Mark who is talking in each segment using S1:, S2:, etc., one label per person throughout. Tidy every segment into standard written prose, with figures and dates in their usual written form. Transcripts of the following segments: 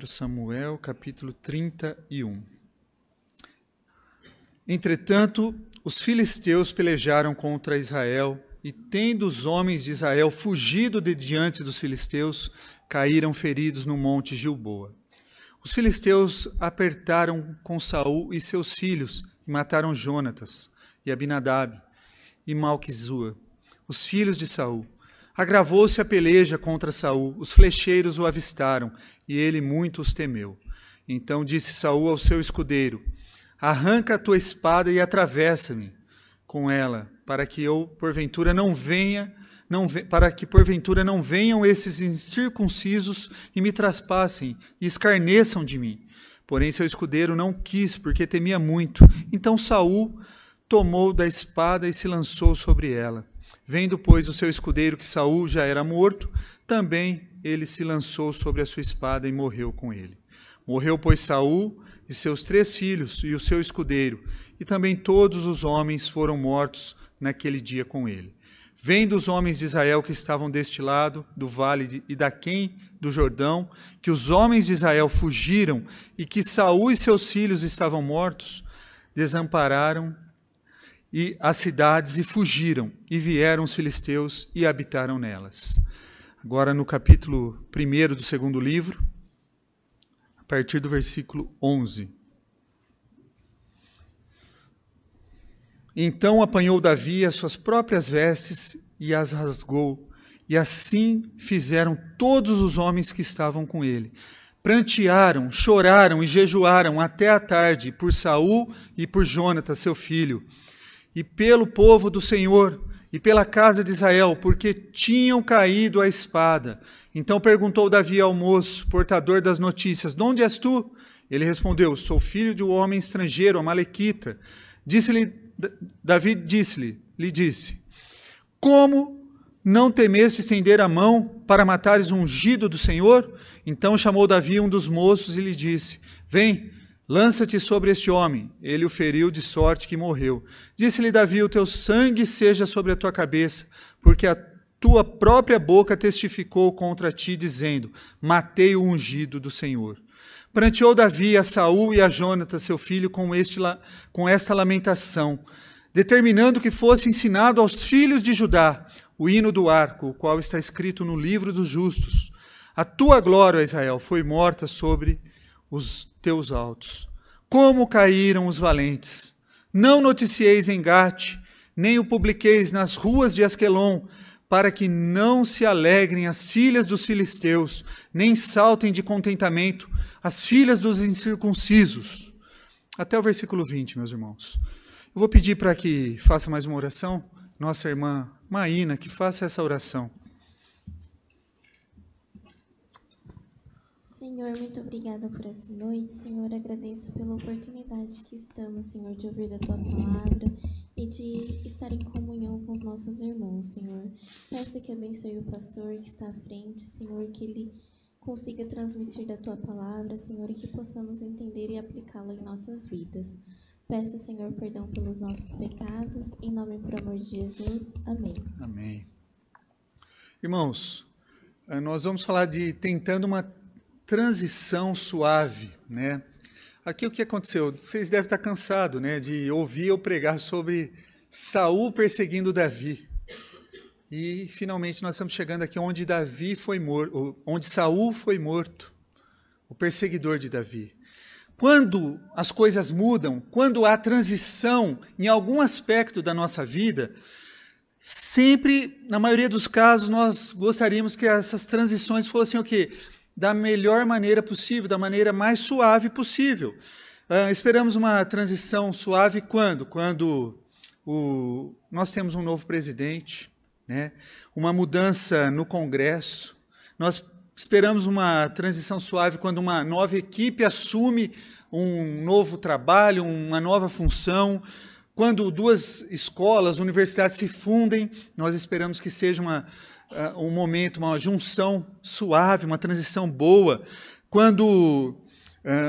S1: 1 Samuel, capítulo 31. Entretanto, os filisteus pelejaram contra Israel, e tendo os homens de Israel fugido de diante dos filisteus, caíram feridos no monte Gilboa. Os filisteus apertaram com Saul e seus filhos, e mataram Jonatas, e Abinadab, e Malquizua, os filhos de Saul. Agravou-se a peleja contra Saul, os flecheiros o avistaram, e ele muito os temeu. Então disse Saul ao seu escudeiro: arranca a tua espada e atravessa-me com ela, para que porventura não venham esses incircuncisos e me traspassem e escarneçam de mim. Porém seu escudeiro não quis, porque temia muito. Então Saul tomou da espada e se lançou sobre ela. Vendo, pois, o seu escudeiro que Saul já era morto, também ele se lançou sobre a sua espada e morreu com ele. Morreu, pois, Saul e seus 3 filhos e o seu escudeiro, e também todos os homens foram mortos naquele dia com ele. Vendo os homens de Israel que estavam deste lado do vale e daquém do Jordão, que os homens de Israel fugiram e que Saul e seus filhos estavam mortos, desampararam e as cidades e fugiram, e vieram os filisteus e habitaram nelas. Agora no capítulo 1 do segundo livro, a partir do versículo 11. Então apanhou Davi as suas próprias vestes e as rasgou, e assim fizeram todos os homens que estavam com ele. Prantearam, choraram e jejuaram até a tarde por Saul e por Jonatas, seu filho, e pelo povo do Senhor, e pela casa de Israel, porque tinham caído à espada. Então perguntou Davi ao moço, portador das notícias: de onde és tu? Ele respondeu: sou filho de um homem estrangeiro, amalequita. Davi lhe disse: como não temeste estender a mão para matares o ungido do Senhor? Então chamou Davi um dos moços e lhe disse: vem, lança-te sobre este homem. Ele o feriu de sorte que morreu. Disse-lhe Davi: o teu sangue seja sobre a tua cabeça, porque a tua própria boca testificou contra ti, dizendo: matei o ungido do Senhor. Pranteou Davi a Saul e a Jonatas, seu filho, com esta lamentação, determinando que fosse ensinado aos filhos de Judá o hino do arco, o qual está escrito no livro dos justos: a tua glória, Israel, foi morta sobre os teus altos. Como caíram os valentes! Não noticieis em Gate, nem o publiqueis nas ruas de Asquelon, para que não se alegrem as filhas dos filisteus, nem saltem de contentamento as filhas dos incircuncisos. Até o versículo 20, meus irmãos. Eu vou pedir para que faça mais uma oração, nossa irmã Maína, que faça essa oração.
S2: Senhor, muito obrigada por essa noite. Senhor, agradeço pela oportunidade que estamos, Senhor, de ouvir da Tua palavra e de estar em comunhão com os nossos irmãos, Senhor. Peço que abençoe o pastor que está à frente, Senhor, que ele consiga transmitir da Tua palavra, Senhor, e que possamos entender e aplicá-la em nossas vidas. Peço, Senhor, perdão pelos nossos pecados, em nome e por amor de Jesus. Amém.
S1: Amém. Irmãos, nós vamos falar de tentando uma transição suave, né? Aqui o que aconteceu? Vocês devem estar cansados, né, de ouvir eu pregar sobre Saul perseguindo Davi. E finalmente nós estamos chegando aqui onde Davi foi morto, onde Saul foi morto, o perseguidor de Davi. Quando as coisas mudam, quando há transição em algum aspecto da nossa vida, sempre, na maioria dos casos, nós gostaríamos que essas transições fossem o quê? Da melhor maneira possível, da maneira mais suave possível. Esperamos uma transição suave quando? Quando nós temos um novo presidente, né? Uma mudança no Congresso. Nós esperamos uma transição suave quando uma nova equipe assume um novo trabalho, uma nova função. Quando 2 escolas, universidades se fundem, nós esperamos que seja um momento, uma junção suave, uma transição boa. Quando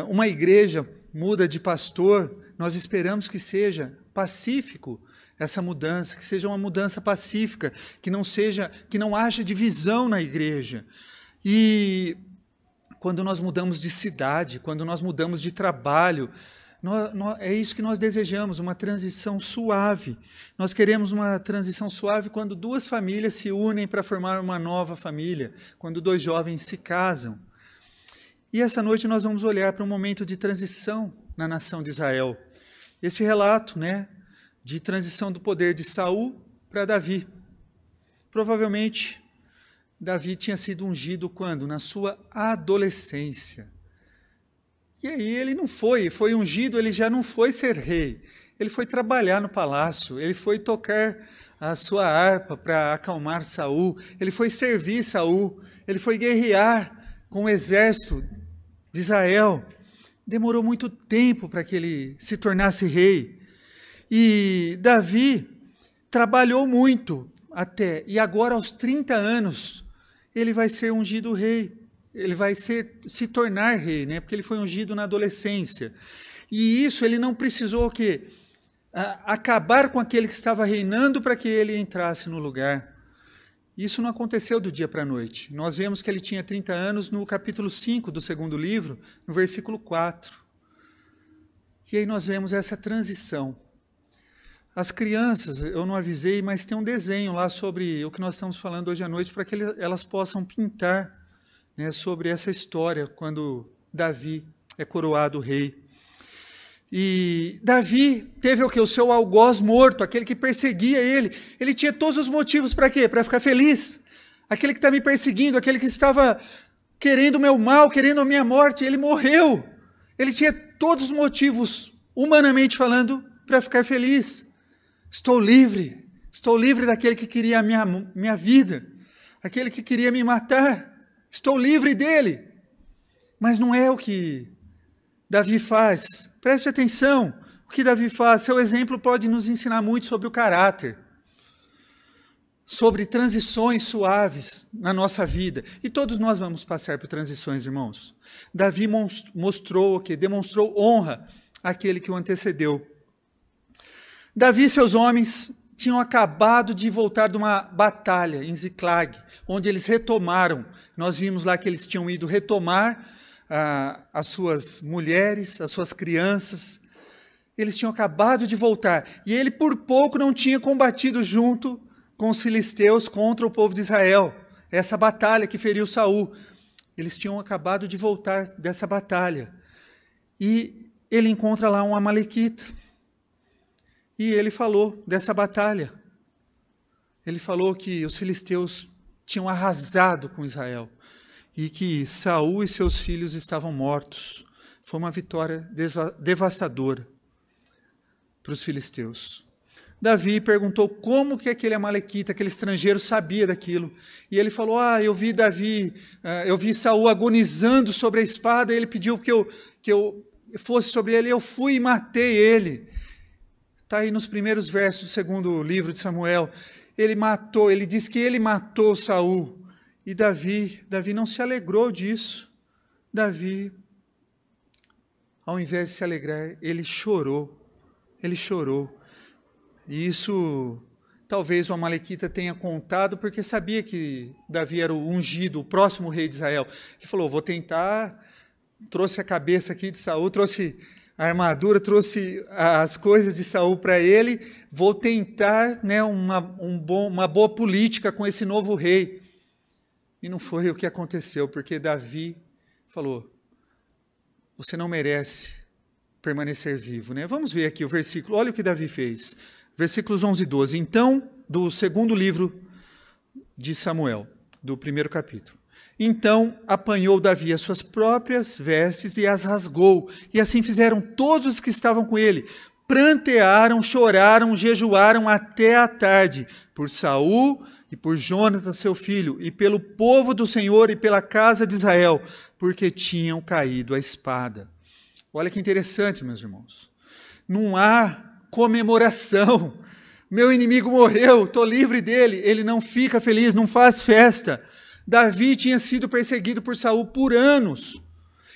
S1: uma igreja muda de pastor, nós esperamos que seja pacífico essa mudança, que seja uma mudança pacífica, que não haja divisão na igreja. E quando nós mudamos de cidade, quando nós mudamos de trabalho, é isso que nós desejamos, uma transição suave. Nós queremos uma transição suave quando duas famílias se unem para formar uma nova família, quando dois jovens se casam. E essa noite nós vamos olhar para um momento de transição na nação de Israel. Esse relato, de transição do poder de Saul para Davi. Provavelmente, Davi tinha sido ungido quando? Na sua adolescência. E aí ele não foi ungido, ele já não foi ser rei. Ele foi trabalhar no palácio, ele foi tocar a sua harpa para acalmar Saul, ele foi servir Saul, ele foi guerrear com o exército de Israel. Demorou muito tempo para que ele se tornasse rei. E Davi trabalhou muito até, e agora aos 30 anos, ele vai ser ungido rei. Ele vai se tornar rei, porque ele foi ungido na adolescência. E isso ele não precisou acabar com aquele que estava reinando para que ele entrasse no lugar. Isso não aconteceu do dia para a noite. Nós vemos que ele tinha 30 anos no capítulo 5 do segundo livro, no versículo 4. E aí nós vemos essa transição. As crianças, eu não avisei, mas tem um desenho lá sobre o que nós estamos falando hoje à noite, para que elas possam pintar sobre essa história, quando Davi é coroado rei. E Davi teve o quê? O seu algoz morto, aquele que perseguia ele. Ele tinha todos os motivos para quê? Para ficar feliz. Aquele que está me perseguindo, aquele que estava querendo o meu mal, querendo a minha morte, ele morreu. Ele tinha todos os motivos, humanamente falando, para ficar feliz. Estou livre daquele que queria a minha vida, aquele que queria me matar. Estou livre dele. Mas não é o que Davi faz. Preste atenção. O que Davi faz? Seu exemplo pode nos ensinar muito sobre o caráter. Sobre transições suaves na nossa vida. E todos nós vamos passar por transições, irmãos. Davi mostrou o quê? Demonstrou honra àquele que o antecedeu. Davi e seus homens tinham acabado de voltar de uma batalha em Ziclag, onde eles retomaram. Nós vimos lá que eles tinham ido retomar as suas mulheres, as suas crianças. Eles tinham acabado de voltar. E ele, por pouco, não tinha combatido junto com os filisteus contra o povo de Israel. Essa batalha que feriu Saul. Eles tinham acabado de voltar dessa batalha. E ele encontra lá um amalequita. E ele falou dessa batalha. Ele falou que os filisteus tinham arrasado com Israel e que Saul e seus filhos estavam mortos. Foi uma vitória devastadora para os filisteus. Davi perguntou como que aquele amalequita, aquele estrangeiro, sabia daquilo. E ele falou, eu vi Saul agonizando sobre a espada, e ele pediu que eu fosse sobre ele, eu fui e matei ele. Está aí nos primeiros versos do segundo livro de Samuel. Ele diz que ele matou Saul. E Davi não se alegrou disso. Davi, ao invés de se alegrar, ele chorou. Ele chorou. E isso, talvez o amalequita tenha contado, porque sabia que Davi era o ungido, o próximo rei de Israel. Ele falou, vou tentar, trouxe a cabeça aqui de Saul, trouxe a armadura, trouxe as coisas de Saul para ele, vou tentar uma boa política com esse novo rei. E não foi o que aconteceu, porque Davi falou, você não merece permanecer vivo. Vamos ver aqui o versículo, olha o que Davi fez. Versículos 11 e 12. Então, do segundo livro de Samuel, do primeiro capítulo. Então apanhou Davi as suas próprias vestes e as rasgou, e assim fizeram todos os que estavam com ele. Prantearam, choraram, jejuaram até a tarde, por Saul e por Jonatas seu filho, e pelo povo do Senhor e pela casa de Israel, porque tinham caído a espada. Olha que interessante, meus irmãos. Não há comemoração. Meu inimigo morreu, estou livre dele. Ele não fica feliz, não faz festa. Davi tinha sido perseguido por Saul por anos.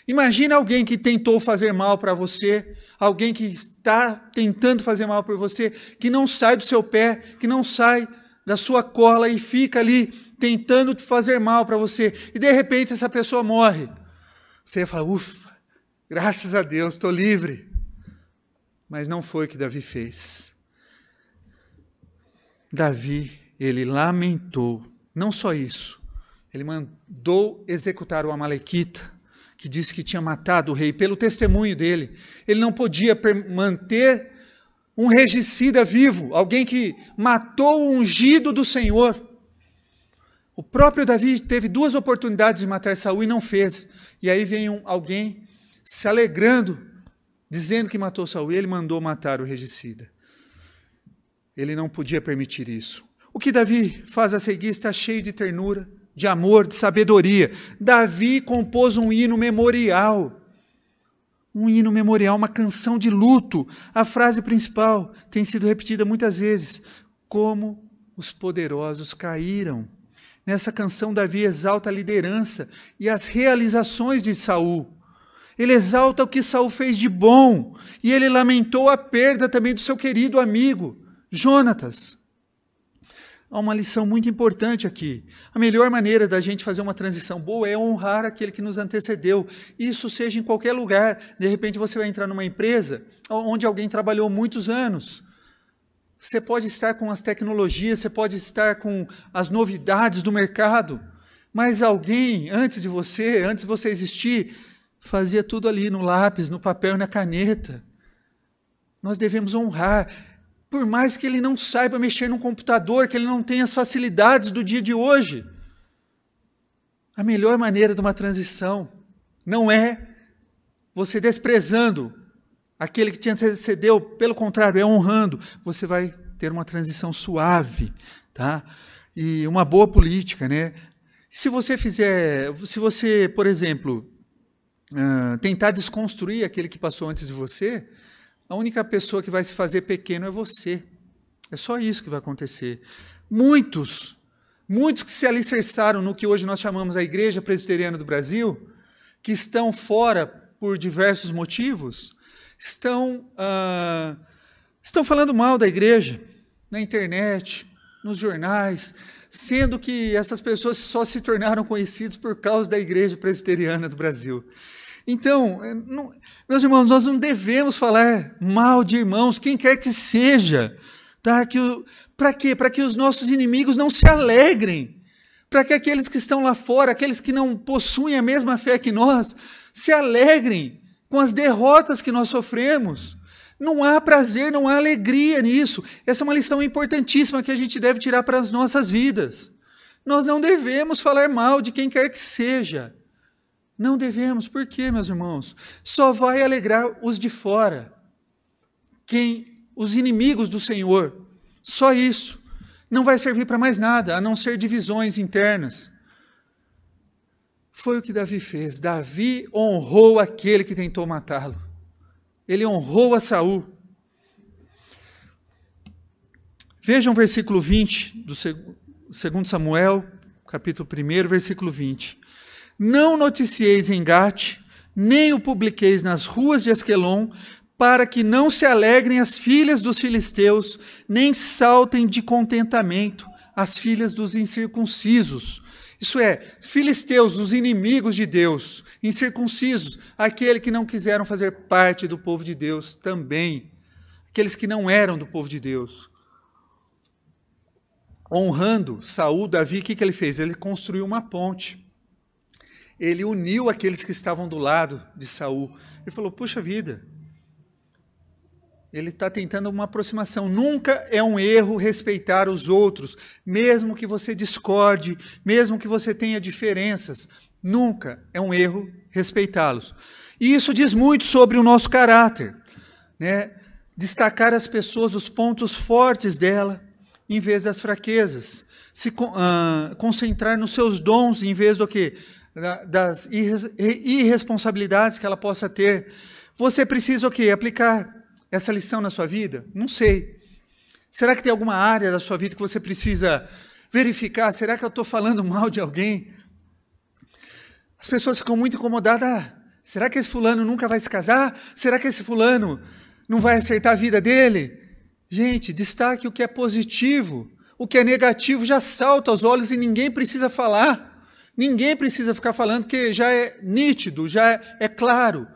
S1: Imagina alguém que tentou fazer mal para você, alguém que está tentando fazer mal por você, que não sai do seu pé, que não sai da sua cola e fica ali tentando te fazer mal para você. E de repente essa pessoa morre. Você ia falar, ufa, graças a Deus, estou livre. Mas não foi o que Davi fez. Davi, ele lamentou, não só isso, ele mandou executar o amalequita, que disse que tinha matado o rei, pelo testemunho dele. Ele não podia manter um regicida vivo, alguém que matou o ungido do Senhor. O próprio Davi teve 2 oportunidades de matar Saul e não fez. E aí vem alguém se alegrando, dizendo que matou Saul, e ele mandou matar o regicida. Ele não podia permitir isso. O que Davi faz a seguir está cheio de ternura, de amor, de sabedoria. Davi compôs um hino memorial. Um hino memorial, uma canção de luto. A frase principal tem sido repetida muitas vezes. Como os poderosos caíram. Nessa canção, Davi exalta a liderança e as realizações de Saul. Ele exalta o que Saul fez de bom. E ele lamentou a perda também do seu querido amigo, Jonatas. Há uma lição muito importante aqui. A melhor maneira da gente fazer uma transição boa é honrar aquele que nos antecedeu. Isso seja em qualquer lugar. De repente você vai entrar numa empresa onde alguém trabalhou muitos anos. Você pode estar com as tecnologias, você pode estar com as novidades do mercado, mas alguém antes de você existir, fazia tudo ali no lápis, no papel e na caneta. Nós devemos honrar. Por mais que ele não saiba mexer no computador, que ele não tenha as facilidades do dia de hoje. A melhor maneira de uma transição não é você desprezando aquele que te antecedeu, pelo contrário, é honrando. Você vai ter uma transição suave, tá? E uma boa política, né? Se você, por exemplo, tentar desconstruir aquele que passou antes de você, a única pessoa que vai se fazer pequeno é você. É só isso que vai acontecer. Muitos que se alicerçaram no que hoje nós chamamos a Igreja Presbiteriana do Brasil, que estão fora por diversos motivos, estão falando mal da igreja, na internet, nos jornais, sendo que essas pessoas só se tornaram conhecidas por causa da Igreja Presbiteriana do Brasil. Então, meus irmãos, nós não devemos falar mal de irmãos, quem quer que seja. Tá? Para quê? Para que os nossos inimigos não se alegrem. Para que aqueles que estão lá fora, aqueles que não possuem a mesma fé que nós, se alegrem com as derrotas que nós sofremos. Não há prazer, não há alegria nisso. Essa é uma lição importantíssima que a gente deve tirar para as nossas vidas. Nós não devemos falar mal de quem quer que seja. Não devemos. Por quê, meus irmãos? Só vai alegrar os de fora. Os inimigos do Senhor. Só isso. Não vai servir para mais nada, a não ser divisões internas. Foi o que Davi fez. Davi honrou aquele que tentou matá-lo. Ele honrou a Saul. Vejam o versículo 20 do 2 Samuel, capítulo 1, versículo 20. Não noticieis em Gate, nem o publiqueis nas ruas de Asquelon, para que não se alegrem as filhas dos filisteus, nem saltem de contentamento as filhas dos incircuncisos. Isso é, filisteus, os inimigos de Deus, incircuncisos, aqueles que não quiseram fazer parte do povo de Deus também, aqueles que não eram do povo de Deus. Honrando Saul, Davi, o que ele fez? Ele construiu uma ponte. Ele uniu aqueles que estavam do lado de Saul. Ele falou, puxa vida, ele está tentando uma aproximação. Nunca é um erro respeitar os outros, mesmo que você discorde, mesmo que você tenha diferenças. Nunca é um erro respeitá-los. E isso diz muito sobre o nosso caráter, né? Destacar as pessoas, os pontos fortes dela, em vez das fraquezas. Se concentrar nos seus dons, em vez do quê? Das irresponsabilidades que ela possa ter. Você precisa o quê? Aplicar essa lição na sua vida? Não sei. Será que tem alguma área da sua vida que você precisa verificar? Será que eu estou falando mal de alguém? As pessoas ficam muito incomodadas. Será que esse fulano nunca vai se casar? Será que esse fulano não vai acertar a vida dele? Gente, destaque o que é positivo. O que é negativo já salta aos olhos e ninguém precisa falar. Ninguém precisa ficar falando, que já é nítido, já é claro.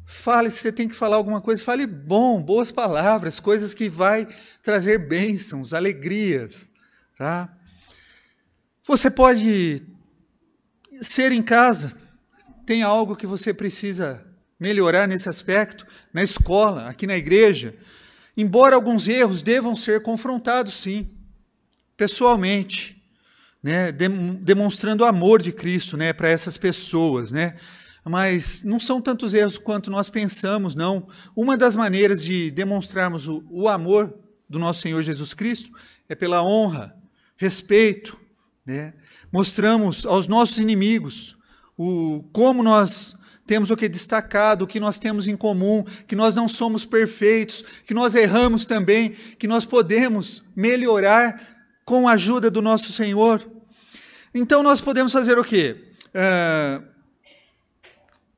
S1: Fale, se você tem que falar alguma coisa, fale boas palavras, coisas que vai trazer bênçãos, alegrias. Tá? Você pode ser em casa, tem algo que você precisa melhorar nesse aspecto, na escola, aqui na igreja. Embora alguns erros devam ser confrontados, sim, pessoalmente, né, demonstrando o amor de Cristo, né, para essas pessoas, né? Mas não são tantos erros quanto nós pensamos, não. Uma das maneiras de demonstrarmos o amor do nosso Senhor Jesus Cristo é pela honra, respeito, né? Mostramos aos nossos inimigos como nós temos o que destacado, o que nós temos em comum, que nós não somos perfeitos, que nós erramos também, que nós podemos melhorar com a ajuda do nosso Senhor. Então nós podemos fazer o quê?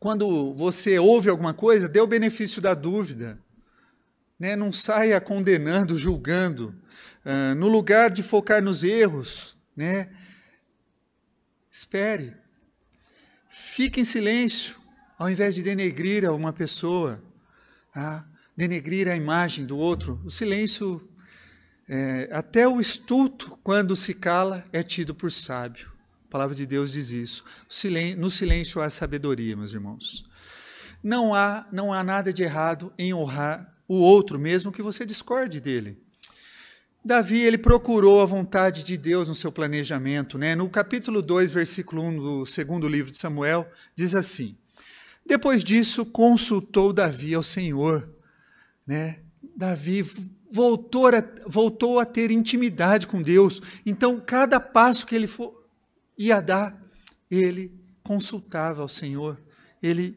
S1: Quando você ouve alguma coisa, dê o benefício da dúvida, né? Não saia condenando, julgando. No lugar de focar nos erros, né? Espere. Fique em silêncio, ao invés de denegrir a uma pessoa, denegrir a imagem do outro. O silêncio, até o estulto, quando se cala, é tido por sábio. A palavra de Deus diz isso. No silêncio há sabedoria, meus irmãos. Não há nada de errado em honrar o outro, mesmo que você discorde dele. Davi, ele procurou a vontade de Deus no seu planejamento, né? No capítulo 2, versículo 1 do segundo livro de Samuel, diz assim: depois disso, consultou Davi ao Senhor, né? Davi voltou a ter intimidade com Deus. Então, cada passo que ele ia dar, ele consultava ao Senhor, ele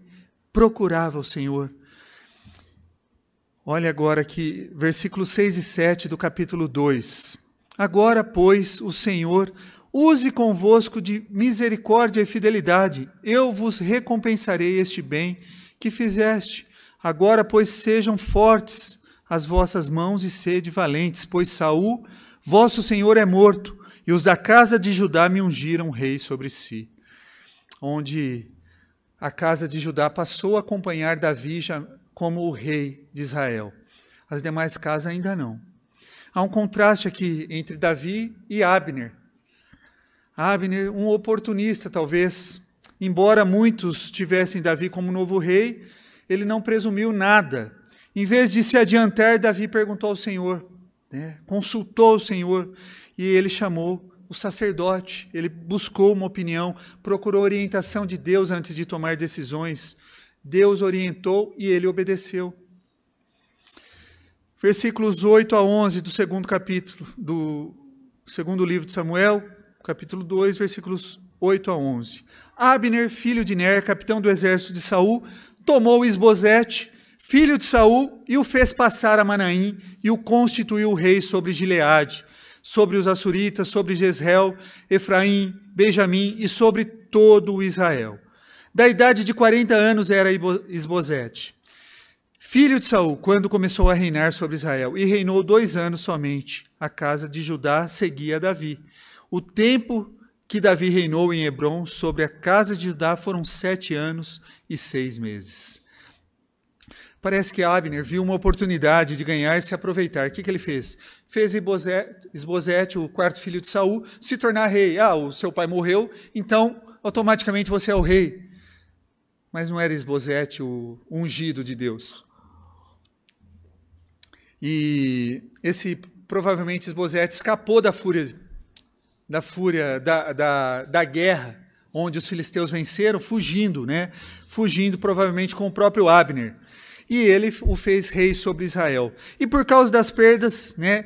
S1: procurava o Senhor. Olha agora aqui, versículos 6 e 7 do capítulo 2. Agora, pois, o Senhor use convosco de misericórdia e fidelidade, eu vos recompensarei este bem que fizeste. Agora, pois, sejam fortes as vossas mãos e sede valentes, pois Saul, vosso Senhor, é morto, e os da casa de Judá me ungiram rei sobre si. Onde a casa de Judá passou a acompanhar Davi como o rei de Israel. As demais casas ainda não. Há um contraste aqui entre Davi e Abner. Abner, um oportunista talvez, embora muitos tivessem Davi como novo rei, ele não presumiu nada. Em vez de se adiantar, Davi perguntou ao Senhor, né? Consultou o Senhor, e ele chamou o sacerdote, ele buscou uma opinião, procurou orientação de Deus antes de tomar decisões. Deus orientou e ele obedeceu. Versículos 8 a 11 do segundo capítulo, do segundo livro de Samuel, capítulo 2, versículos 8 a 11. Abner, filho de Ner, capitão do exército de Saul, tomou Isbosete, filho de Saul, e o fez passar a Manaim, e o constituiu rei sobre Gileade, sobre os Assuritas, sobre Jezreel, Efraim, Benjamim e sobre todo o Israel. Da idade de 40 anos era Isbosete, filho de Saul, quando começou a reinar sobre Israel, e reinou 2 anos somente. A casa de Judá seguia Davi. O tempo que Davi reinou em Hebrom sobre a casa de Judá foram 7 anos e 6 meses. Parece que Abner viu uma oportunidade de ganhar e se aproveitar. O que ele fez? Fez Isbosete, o quarto filho de Saul, se tornar rei. O seu pai morreu, então automaticamente você é o rei. Mas não era Isbosete o ungido de Deus. E provavelmente Isbosete escapou da guerra, onde os filisteus venceram, fugindo, né? Fugindo provavelmente com o próprio Abner. E ele o fez rei sobre Israel. E por causa das perdas, né,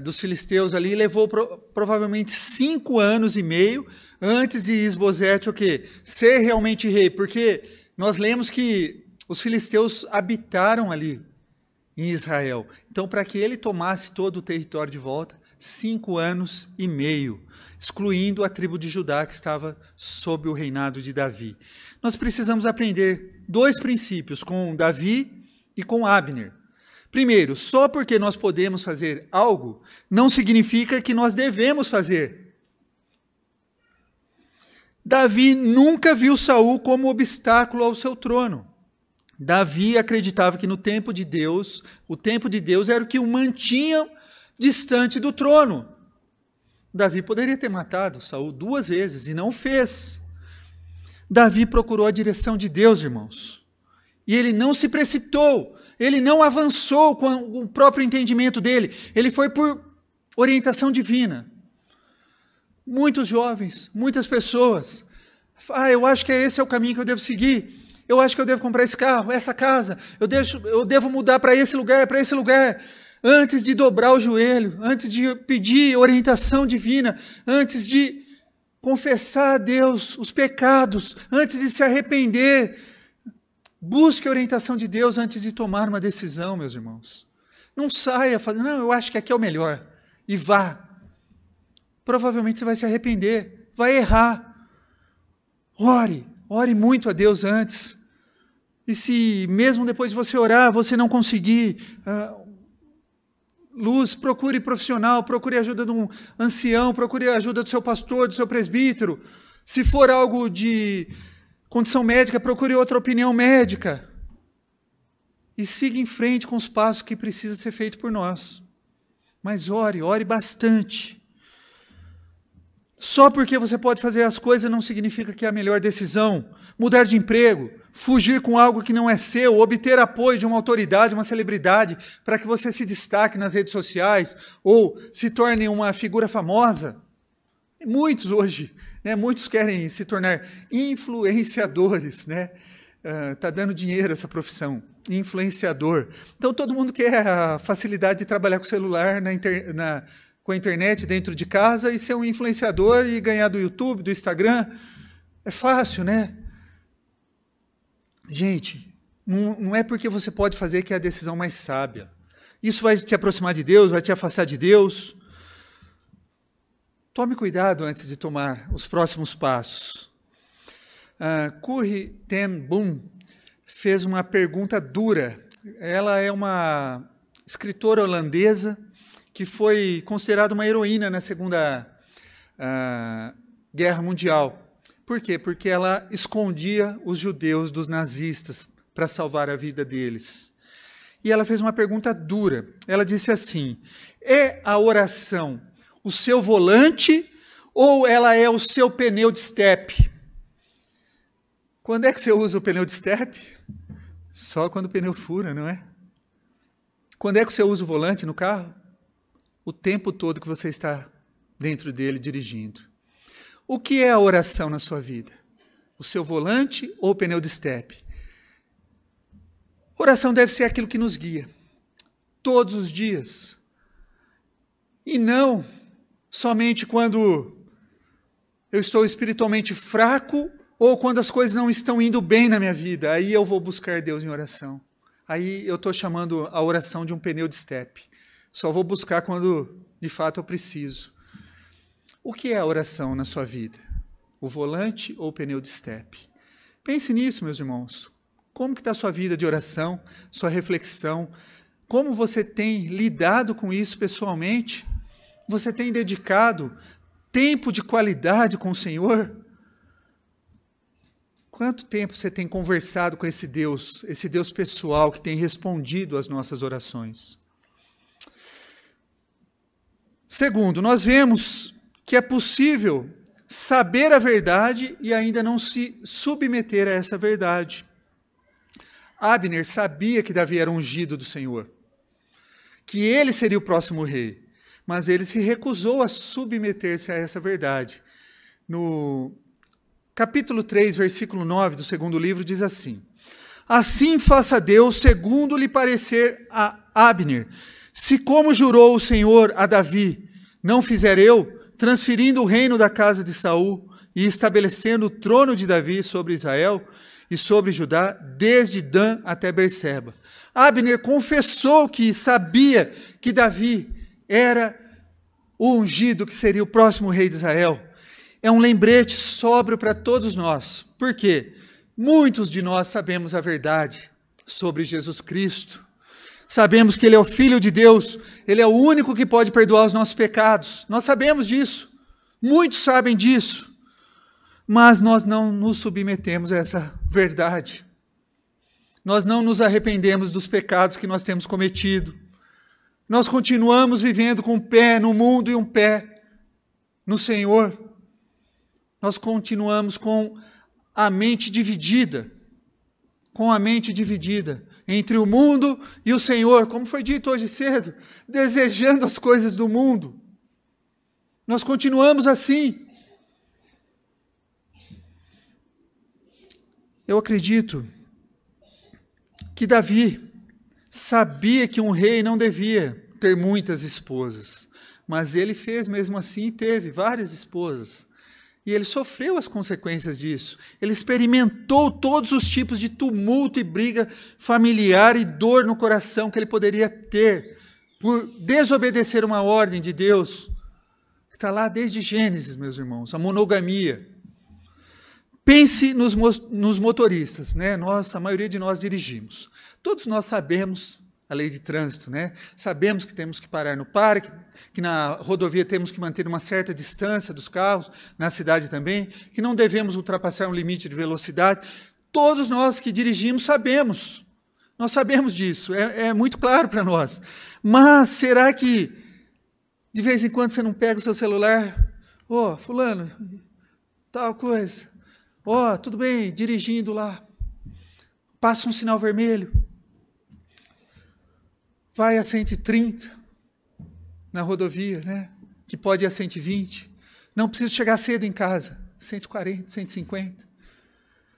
S1: dos filisteus ali, levou provavelmente 5 anos e meio antes de Isbosete ser realmente rei. Porque nós lemos que os filisteus habitaram ali em Israel. Então, para que ele tomasse todo o território de volta, 5 anos e meio, excluindo a tribo de Judá que estava sob o reinado de Davi. Nós precisamos aprender 2 princípios com Davi e com Abner. Primeiro, só porque nós podemos fazer algo, não significa que nós devemos fazer. Davi nunca viu Saul como obstáculo ao seu trono. Davi acreditava que no tempo de Deus, o tempo de Deus era o que o mantinha distante do trono. Davi poderia ter matado Saul 2 vezes e não fez. Davi procurou a direção de Deus, irmãos. E ele não se precipitou, ele não avançou com o próprio entendimento dele, ele foi por orientação divina. Muitos jovens, muitas pessoas, eu acho que esse é o caminho que eu devo seguir, eu acho que eu devo comprar esse carro, essa casa, eu devo mudar para esse lugar, antes de dobrar o joelho, antes de pedir orientação divina, antes de confessar a Deus os pecados, antes de se arrepender. Busque a orientação de Deus antes de tomar uma decisão, meus irmãos. Não saia falando, não, eu acho que aqui é o melhor, e vá. Provavelmente você vai se arrepender, vai errar. Ore muito a Deus antes. E se mesmo depois de você orar, você não conseguir luz, procure profissional, procure a ajuda de um ancião, procure a ajuda do seu pastor, do seu presbítero. Se for algo de condição médica, procure outra opinião médica. E siga em frente com os passos que precisa ser feito por nós. Mas ore bastante. Só porque você pode fazer as coisas não significa que é a melhor decisão. Mudar de emprego, fugir com algo que não é seu, obter apoio de uma autoridade, uma celebridade, para que você se destaque nas redes sociais ou se torne uma figura famosa. Muitos hoje, muitos querem se tornar influenciadores, Tá dando dinheiro essa profissão, influenciador. Então todo mundo quer a facilidade de trabalhar com o celular com a internet dentro de casa e ser um influenciador e ganhar do YouTube, do Instagram. É fácil, Gente, não é porque você pode fazer que é a decisão mais sábia. Isso vai te aproximar de Deus, vai te afastar de Deus. Tome cuidado antes de tomar os próximos passos. Corrie ten Boom fez uma pergunta dura. Ela é uma escritora holandesa que foi considerada uma heroína na Segunda Guerra Mundial. Por quê? Porque ela escondia os judeus dos nazistas para salvar a vida deles. E ela fez uma pergunta dura. Ela disse assim: é a oração o seu volante ou ela é o seu pneu de estepe? Quando é que você usa o pneu de estepe? Só quando o pneu fura, não é? Quando é que você usa o volante no carro? O tempo todo que você está dentro dele dirigindo. O que é a oração na sua vida? O seu volante ou o pneu de estepe? Oração deve ser aquilo que nos guia, todos os dias. E não somente quando eu estou espiritualmente fraco ou quando as coisas não estão indo bem na minha vida. Aí eu vou buscar Deus em oração. Aí eu estou chamando a oração de um pneu de estepe. Só vou buscar quando de fato eu preciso. O que é a oração na sua vida? O volante ou o pneu de estepe? Pense nisso, meus irmãos. Como que está a sua vida de oração, sua reflexão? Como você tem lidado com isso pessoalmente? Você tem dedicado tempo de qualidade com o Senhor? Quanto tempo você tem conversado com esse Deus pessoal que tem respondido às nossas orações? Segundo, nós vemos que é possível saber a verdade e ainda não se submeter a essa verdade. Abner sabia que Davi era ungido do Senhor, que ele seria o próximo rei, mas ele se recusou a submeter-se a essa verdade. No capítulo 3, versículo 9 do segundo livro, diz assim: assim faça Deus segundo lhe parecer a Abner, se como jurou o Senhor a Davi, não fizer eu, transferindo o reino da casa de Saul e estabelecendo o trono de Davi sobre Israel e sobre Judá, desde Dan até Berseba. Abner confessou que sabia que Davi era o ungido que seria o próximo rei de Israel. É um lembrete sóbrio para todos nós. Por quê? Muitos de nós sabemos a verdade sobre Jesus Cristo. Sabemos que Ele é o Filho de Deus, Ele é o único que pode perdoar os nossos pecados. Nós sabemos disso, muitos sabem disso. Mas nós não nos submetemos a essa verdade. Nós não nos arrependemos dos pecados que nós temos cometido. Nós continuamos vivendo com um pé no mundo e um pé no Senhor. Nós continuamos com a mente dividida. Com a mente dividida entre o mundo e o Senhor, como foi dito hoje cedo, desejando as coisas do mundo. Nós continuamos assim. Eu acredito que Davi sabia que um rei não devia ter muitas esposas, mas ele fez mesmo assim e teve várias esposas. E ele sofreu as consequências disso. Ele experimentou todos os tipos de tumulto e briga familiar e dor no coração que ele poderia ter por desobedecer uma ordem de Deus, que está lá desde Gênesis, meus irmãos, a monogamia. Pense nos motoristas, né? A maioria de nós dirigimos. Todos nós sabemos a lei de trânsito, né? Sabemos que temos que parar no parque, que na rodovia temos que manter uma certa distância dos carros, na cidade também, que não devemos ultrapassar um limite de velocidade. Todos nós que dirigimos sabemos, nós sabemos disso, é muito claro para nós. Mas será que de vez em quando você não pega o seu celular? Fulano, tal coisa. Tudo bem, dirigindo lá. Passa um sinal vermelho. Vai a 130 na rodovia, né? Que pode ir a 120. Não precisa chegar cedo em casa. 140, 150.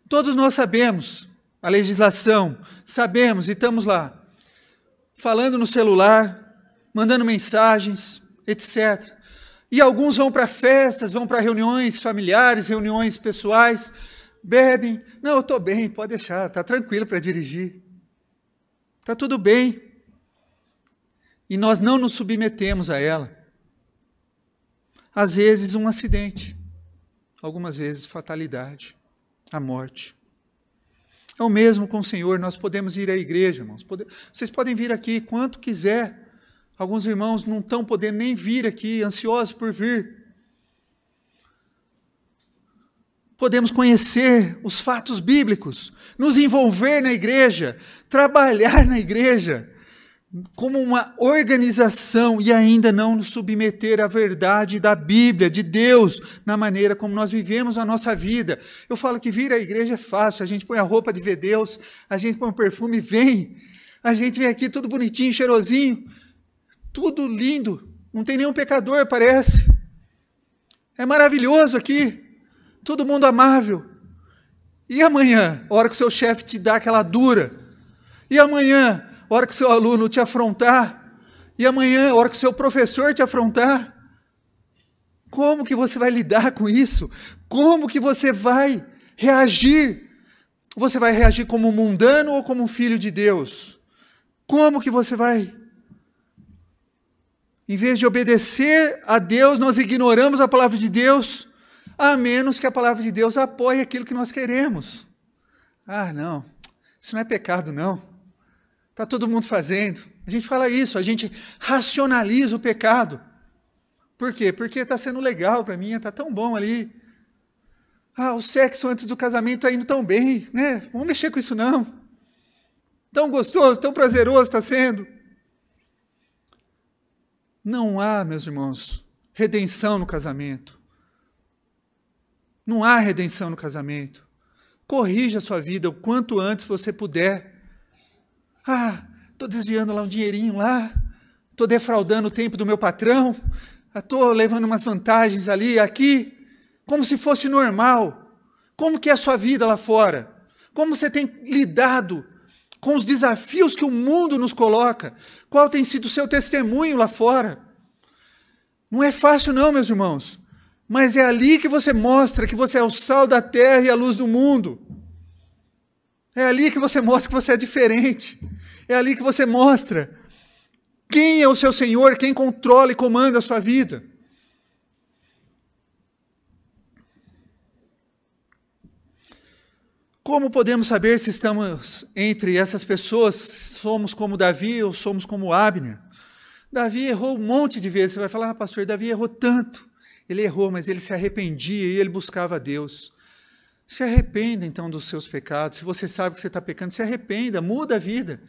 S1: Todos nós sabemos a legislação, sabemos e estamos lá, falando no celular, mandando mensagens, etc. E alguns vão para festas, vão para reuniões familiares, reuniões pessoais, bebem. Não, eu estou bem, pode deixar, está tranquilo para dirigir. Está tudo bem. E nós não nos submetemos a ela. Às vezes um acidente, algumas vezes fatalidade, a morte. É o mesmo com o Senhor, nós podemos ir à igreja, irmãos. Vocês podem vir aqui quanto quiser. Alguns irmãos não estão podendo nem vir aqui, ansiosos por vir. Podemos conhecer os fatos bíblicos, nos envolver na igreja, trabalhar na igreja, como uma organização e ainda não nos submeter à verdade da Bíblia, de Deus, na maneira como nós vivemos a nossa vida. Eu falo que vir à igreja é fácil, a gente põe a roupa de ver Deus, a gente põe o perfume e vem. A gente vem aqui tudo bonitinho, cheirosinho, tudo lindo, não tem nenhum pecador, parece. É maravilhoso aqui, todo mundo amável. E amanhã, a hora que o seu chefe te dá aquela dura? E amanhã, a hora que o seu aluno te afrontar? E amanhã, a hora que o seu professor te afrontar? Como que você vai lidar com isso? Como que você vai reagir? Você vai reagir como um mundano ou como um filho de Deus? Como que você vai? Em vez de obedecer a Deus, nós ignoramos a palavra de Deus, a menos que a palavra de Deus apoie aquilo que nós queremos. Não, isso não é pecado não. Está todo mundo fazendo. A gente fala isso, a gente racionaliza o pecado. Por quê? Porque está sendo legal para mim, está tão bom ali. O sexo antes do casamento está indo tão bem, né? Vamos mexer com isso não. Tão gostoso, tão prazeroso está sendo. Não há, meus irmãos, redenção no casamento. Não há redenção no casamento. Corrija a sua vida o quanto antes você puder. Estou desviando lá um dinheirinho lá, estou defraudando o tempo do meu patrão, estou levando umas vantagens ali, aqui, como se fosse normal. Como que é a sua vida lá fora? Como você tem lidado com os desafios que o mundo nos coloca? Qual tem sido o seu testemunho lá fora? Não é fácil não, meus irmãos, mas é ali que você mostra que você é o sal da terra e a luz do mundo. É ali que você mostra que você é diferente. É ali que você mostra quem é o seu Senhor, quem controla e comanda a sua vida. Como podemos saber se estamos entre essas pessoas, somos como Davi ou somos como Abner? Davi errou um monte de vezes. Você vai falar, pastor, Davi errou tanto. Ele errou, mas ele se arrependia e ele buscava a Deus. Se arrependa, então, dos seus pecados. Se você sabe que você está pecando, se arrependa, muda a vida.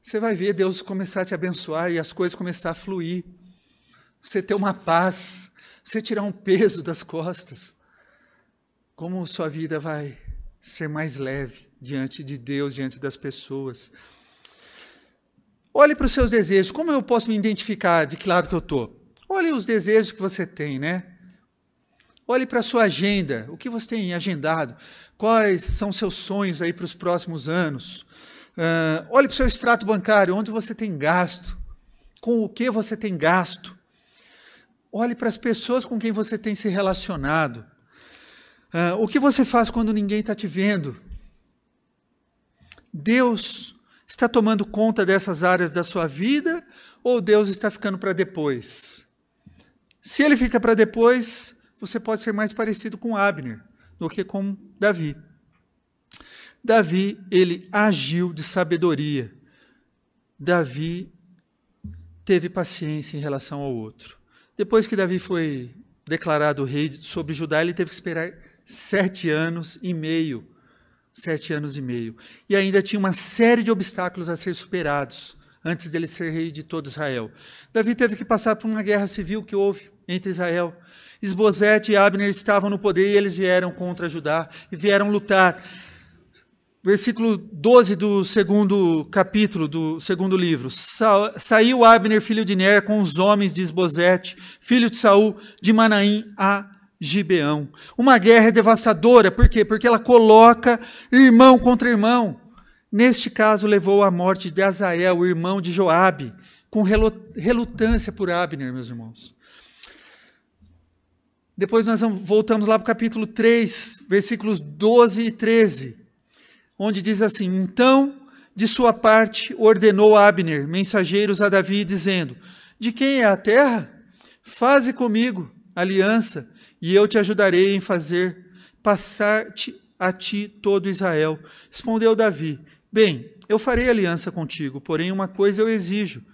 S1: Você vai ver Deus começar a te abençoar e as coisas começar a fluir. Você ter uma paz, você tirar um peso das costas. Como sua vida vai ser mais leve diante de Deus, diante das pessoas. Olhe para os seus desejos. Como eu posso me identificar de que lado que eu estou? Olhe os desejos que você tem, né? Olhe para a sua agenda. O que você tem agendado? Quais são seus sonhos aí para os próximos anos? Olhe para o seu extrato bancário. Onde você tem gasto? Com o que você tem gasto? Olhe para as pessoas com quem você tem se relacionado. O que você faz quando ninguém está te vendo? Deus está tomando conta dessas áreas da sua vida ou Deus está ficando para depois? Se ele fica para depois, você pode ser mais parecido com Abner do que com Davi. Davi, ele agiu de sabedoria. Davi teve paciência em relação ao outro. Depois que Davi foi declarado rei sobre Judá, ele teve que esperar 7 anos e meio. 7 anos e meio. E ainda tinha uma série de obstáculos a ser superados antes dele ser rei de todo Israel. Davi teve que passar por uma guerra civil que houve entre Israel. Isbosete e Abner estavam no poder e eles vieram contra Judá e vieram lutar. Versículo 12 do segundo capítulo do segundo livro. Saiu Abner, filho de Ner, com os homens de Isbosete, filho de Saul, de Manaim a Gibeão. Uma guerra devastadora, por quê? Porque ela coloca irmão contra irmão. Neste caso, levou à morte de Azael, o irmão de Joabe, com relutância por Abner, meus irmãos. Depois nós voltamos lá para o capítulo 3, versículos 12 e 13, onde diz assim: Então, de sua parte, ordenou Abner mensageiros a Davi, dizendo: De quem é a terra? Faze comigo aliança, e eu te ajudarei em fazer passar-te a ti todo Israel. Respondeu Davi: Bem, eu farei aliança contigo, porém uma coisa eu exijo.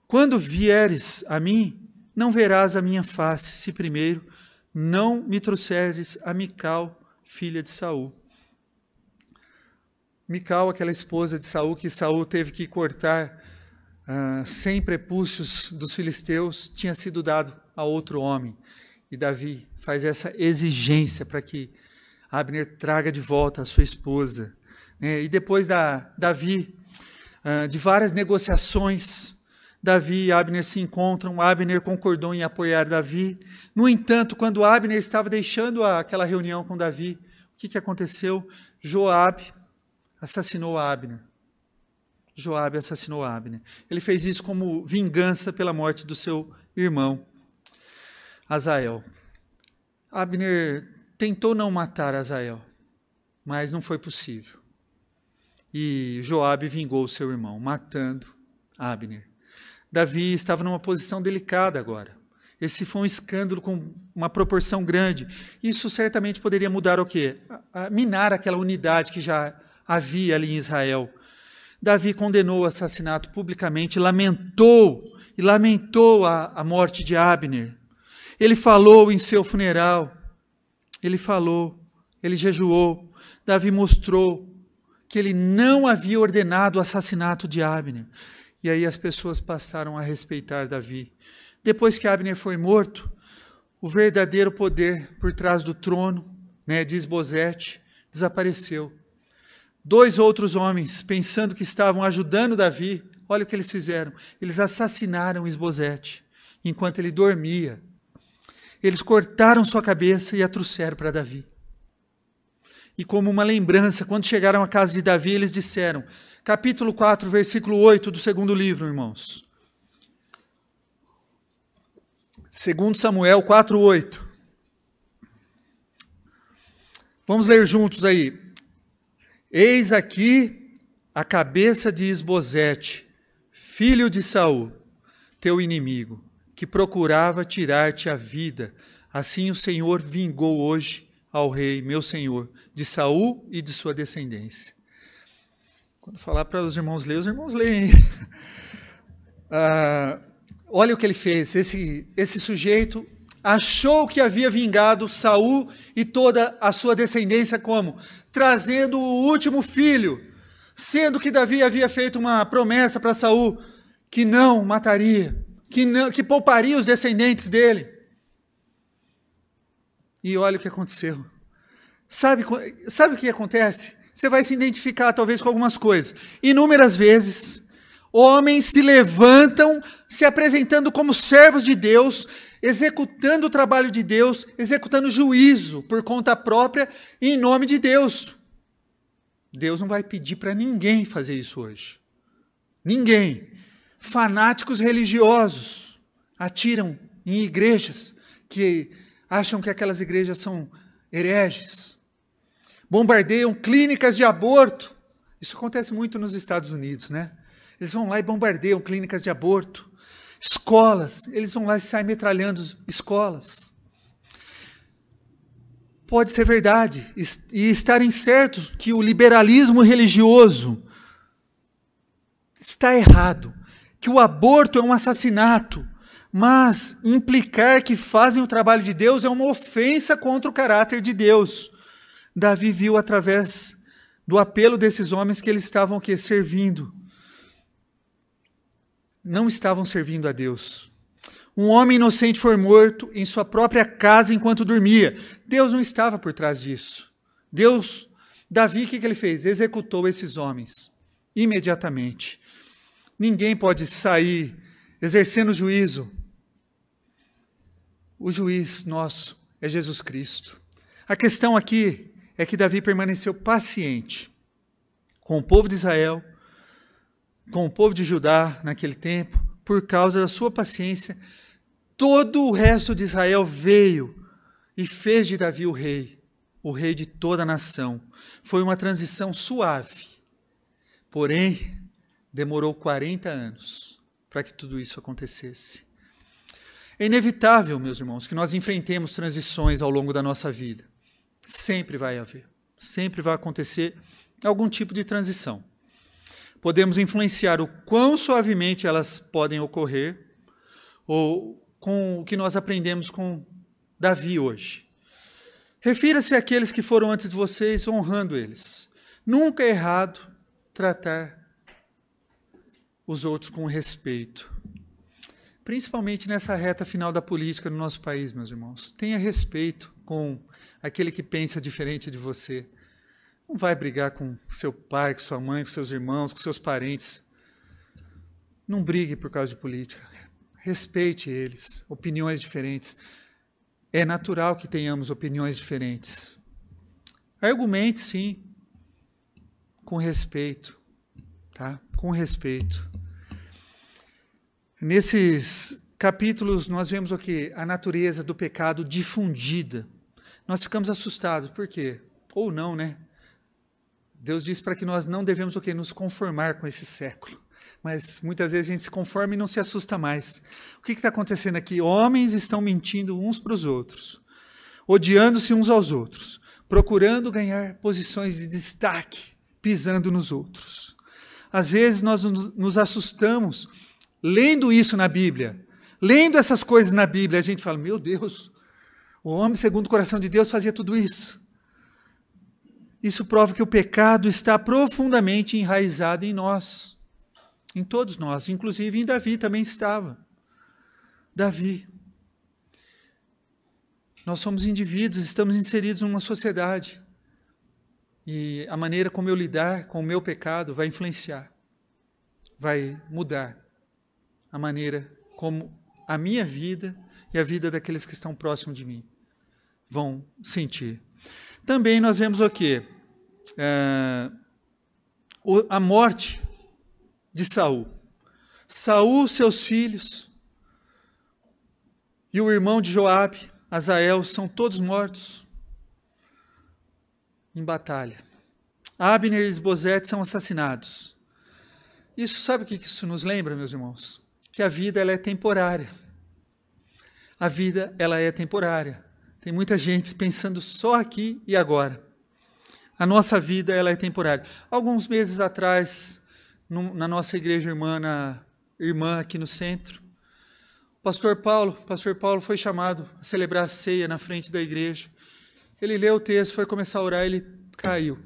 S1: Quando vieres a mim, não verás a minha face, se primeiro não me trouxeres a Mical, filha de Saul. Mical, aquela esposa de Saul, que Saul teve que cortar 100 prepúcios dos filisteus, tinha sido dado a outro homem. E Davi faz essa exigência para que Abner traga de volta a sua esposa. E depois de várias negociações, Davi e Abner se encontram. Abner concordou em apoiar Davi. No entanto, quando Abner estava deixando aquela reunião com Davi, o que aconteceu? Joabe assassinou Abner. Joabe assassinou Abner. Ele fez isso como vingança pela morte do seu irmão Azael. Abner tentou não matar Azael, mas não foi possível. E Joabe vingou o seu irmão, matando Abner. Davi estava numa posição delicada agora. Esse foi um escândalo com uma proporção grande. Isso certamente poderia mudar o quê? Minar aquela unidade que já havia ali em Israel. Davi condenou o assassinato publicamente, lamentou a morte de Abner. Ele falou em seu funeral, ele jejuou. Davi mostrou que ele não havia ordenado o assassinato de Abner. E aí as pessoas passaram a respeitar Davi. Depois que Abner foi morto, o verdadeiro poder por trás do trono, de Isbosete, desapareceu. 2 outros homens, pensando que estavam ajudando Davi, olha o que eles fizeram. Eles assassinaram Isbosete enquanto ele dormia. Eles cortaram sua cabeça e a trouxeram para Davi. E como uma lembrança, quando chegaram à casa de Davi, eles disseram, capítulo 4, versículo 8 do segundo livro, irmãos. 2 Samuel 4, 8. Vamos ler juntos aí. Eis aqui a cabeça de Isbosete, filho de Saul, teu inimigo, que procurava tirar-te a vida. Assim o Senhor vingou hoje ao rei, meu senhor, de Saul e de sua descendência. Quando falar para os irmãos leem. Olha o que ele fez. Esse sujeito achou que havia vingado Saul e toda a sua descendência como? Trazendo o último filho, sendo que Davi havia feito uma promessa para Saul que não mataria, que pouparia os descendentes dele. E olha o que aconteceu. Sabe o que acontece? Você vai se identificar talvez com algumas coisas. Inúmeras vezes, homens se levantam se apresentando como servos de Deus, executando o trabalho de Deus, executando juízo por conta própria em nome de Deus. Deus não vai pedir para ninguém fazer isso hoje. Ninguém. Fanáticos religiosos atiram em igrejas que acham que aquelas igrejas são hereges. Bombardeiam clínicas de aborto. Isso acontece muito nos Estados Unidos, né? Eles vão lá e bombardeiam clínicas de aborto. Escolas, eles vão lá e saem metralhando escolas. Pode ser verdade, e estarem certos que o liberalismo religioso está errado, que o aborto é um assassinato, mas implicar que fazem o trabalho de Deus é uma ofensa contra o caráter de Deus. Davi viu através do apelo desses homens que eles estavam servindo. Não estavam servindo a Deus. Um homem inocente foi morto em sua própria casa enquanto dormia. Deus não estava por trás disso. Davi, o que ele fez? Executou esses homens imediatamente. Ninguém pode sair exercendo juízo. O juiz nosso é Jesus Cristo. A questão aqui é que Davi permaneceu paciente com o povo de Israel, com o povo de Judá naquele tempo, por causa da sua paciência. Todo o resto de Israel veio e fez de Davi o rei de toda a nação. Foi uma transição suave, porém, demorou 40 anos para que tudo isso acontecesse. É inevitável, meus irmãos, que nós enfrentemos transições ao longo da nossa vida. Sempre vai haver, sempre vai acontecer algum tipo de transição. Podemos influenciar o quão suavemente elas podem ocorrer, ou com o que nós aprendemos com Davi hoje. Refira-se àqueles que foram antes de vocês, honrando eles. Nunca é errado tratar os outros com respeito. Principalmente nessa reta final da política no nosso país, meus irmãos. Tenha respeito com aquele que pensa diferente de você. Não vai brigar com seu pai, com sua mãe, com seus irmãos, com seus parentes. Não brigue por causa de política. Respeite eles, opiniões diferentes. É natural que tenhamos opiniões diferentes. Argumente, sim, com respeito, tá? Com respeito. Nesses capítulos nós vemos o quê? A natureza do pecado difundida. Nós ficamos assustados, por quê? Ou não, né? Deus diz para que nós não devemos o quê? Nos conformar com esse século. Mas muitas vezes a gente se conforma e não se assusta mais. O que está acontecendo aqui? Homens estão mentindo uns para os outros, odiando-se uns aos outros, procurando ganhar posições de destaque, pisando nos outros. Às vezes nós nos assustamos lendo isso na Bíblia, lendo essas coisas na Bíblia, a gente fala, meu Deus, o homem segundo o coração de Deus fazia tudo isso. Isso prova que o pecado está profundamente enraizado em nós, em todos nós, inclusive em Davi também estava. Davi. Nós somos indivíduos, estamos inseridos numa sociedade. E a maneira como eu lidar com o meu pecado vai influenciar, vai mudar a maneira como a minha vida e a vida daqueles que estão próximos de mim vão sentir. Também nós vemos o quê? A morte de Saul. Saul, seus filhos e o irmão de Joabe, Azael, são todos mortos em batalha. Abner e Isbosete são assassinados. Isso, sabe o que isso nos lembra, meus irmãos? Que a vida ela é temporária. A vida ela é temporária. Tem muita gente pensando só aqui e agora. A nossa vida ela é temporária. Alguns meses atrás, na nossa igreja irmã aqui no centro, o Pastor Paulo foi chamado a celebrar a ceia na frente da igreja. Ele leu o texto, foi começar a orar, ele caiu,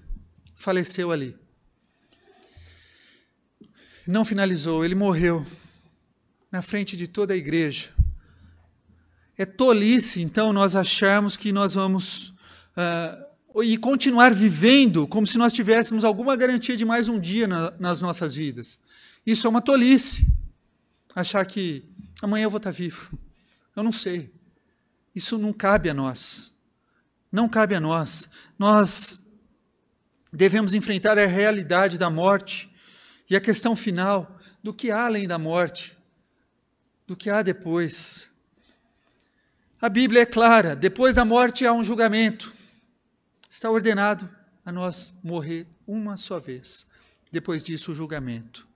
S1: faleceu ali. Não finalizou, ele morreu na frente de toda a igreja. É tolice, então, nós acharmos que nós vamos e continuar vivendo como se nós tivéssemos alguma garantia de mais um dia nas nossas vidas. Isso é uma tolice. Achar que amanhã eu vou estar vivo. Eu não sei. Isso não cabe a nós. Não cabe a nós. Nós devemos enfrentar a realidade da morte e a questão final do que há além da morte, do que há depois. A Bíblia é clara, depois da morte há um julgamento. Está ordenado a nós morrer uma só vez. Depois disso, o julgamento.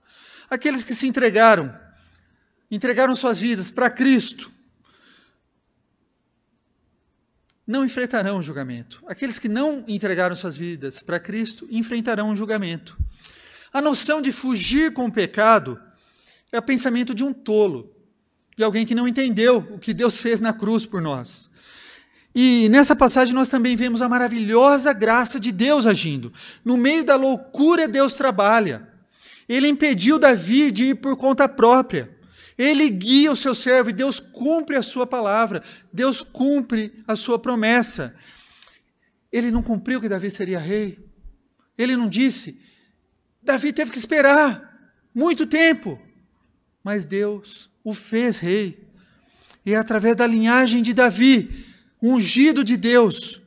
S1: Aqueles que se entregaram suas vidas para Cristo, não enfrentarão o julgamento. Aqueles que não entregaram suas vidas para Cristo, enfrentarão o julgamento. A noção de fugir com o pecado é o pensamento de um tolo, de alguém que não entendeu o que Deus fez na cruz por nós. E nessa passagem nós também vemos a maravilhosa graça de Deus agindo. No meio da loucura, Deus trabalha. Ele impediu Davi de ir por conta própria. Ele guia o seu servo e Deus cumpre a sua palavra. Deus cumpre a sua promessa. Ele não cumpriu que Davi seria rei. Ele não disse. Davi teve que esperar muito tempo. Mas Deus o fez rei. E é através da linhagem de Davi, ungido de Deus,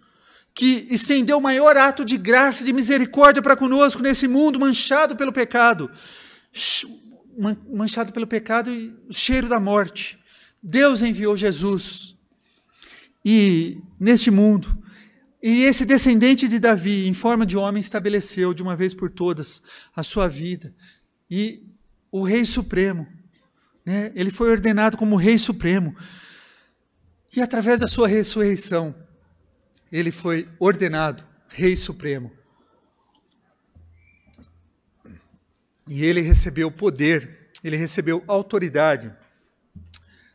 S1: que estendeu o maior ato de graça e de misericórdia para conosco nesse mundo manchado pelo pecado. Manchado pelo pecado e o cheiro da morte. Deus enviou Jesus. E neste mundo, e esse descendente de Davi, em forma de homem, estabeleceu de uma vez por todas a sua vida. E o Rei Supremo, né? Ele foi ordenado como Rei Supremo. E através da sua ressurreição, ele foi ordenado Rei Supremo. E ele recebeu poder, ele recebeu autoridade.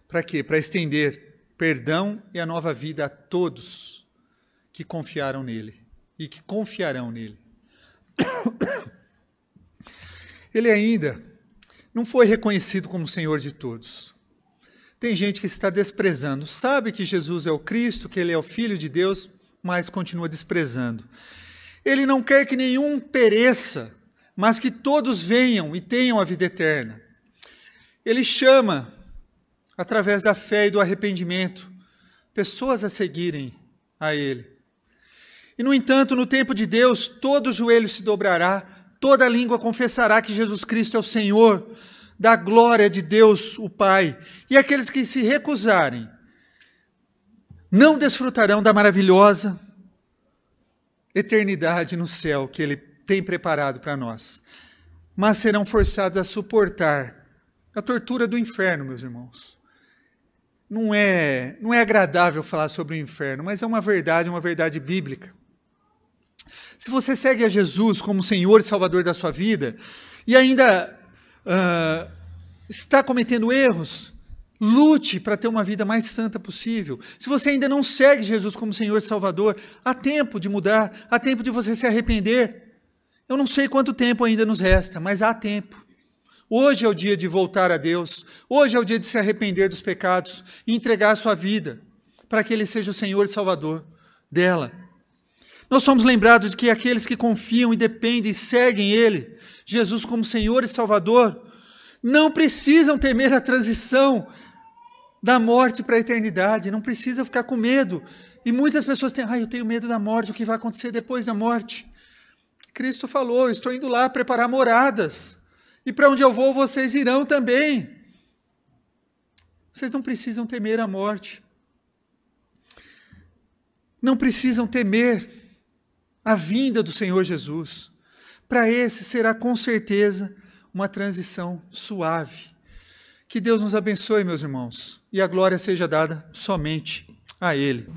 S1: Para quê? Para estender perdão e a nova vida a todos que confiaram nele e que confiarão nele. Ele ainda não foi reconhecido como Senhor de todos. Tem gente que está desprezando, sabe que Jesus é o Cristo, que ele é o Filho de Deus, mas continua desprezando. Ele não quer que nenhum pereça, mas que todos venham e tenham a vida eterna. Ele chama, através da fé e do arrependimento, pessoas a seguirem a ele. E, no entanto, no tempo de Deus, todo joelho se dobrará, toda língua confessará que Jesus Cristo é o Senhor, da glória de Deus, o Pai. E aqueles que se recusarem, não desfrutarão da maravilhosa eternidade no céu que ele tem preparado para nós, mas serão forçados a suportar a tortura do inferno, meus irmãos. Não é agradável falar sobre o inferno, mas é uma verdade bíblica. Se você segue a Jesus como Senhor e Salvador da sua vida, e ainda está cometendo erros, lute para ter uma vida mais santa possível. Se você ainda não segue Jesus como Senhor e Salvador, há tempo de mudar, há tempo de você se arrepender. Eu não sei quanto tempo ainda nos resta, mas há tempo. Hoje é o dia de voltar a Deus. Hoje é o dia de se arrepender dos pecados e entregar a sua vida para que Ele seja o Senhor e Salvador dela. Nós somos lembrados de que aqueles que confiam e dependem e seguem Ele, Jesus como Senhor e Salvador, não precisam temer a transição da morte para a eternidade, não precisam ficar com medo. E muitas pessoas têm, eu tenho medo da morte, o que vai acontecer depois da morte? Cristo falou, estou indo lá preparar moradas, e para onde eu vou, vocês irão também. Vocês não precisam temer a morte. Não precisam temer a vinda do Senhor Jesus. Para esse será com certeza uma transição suave. Que Deus nos abençoe, meus irmãos, e a glória seja dada somente a Ele.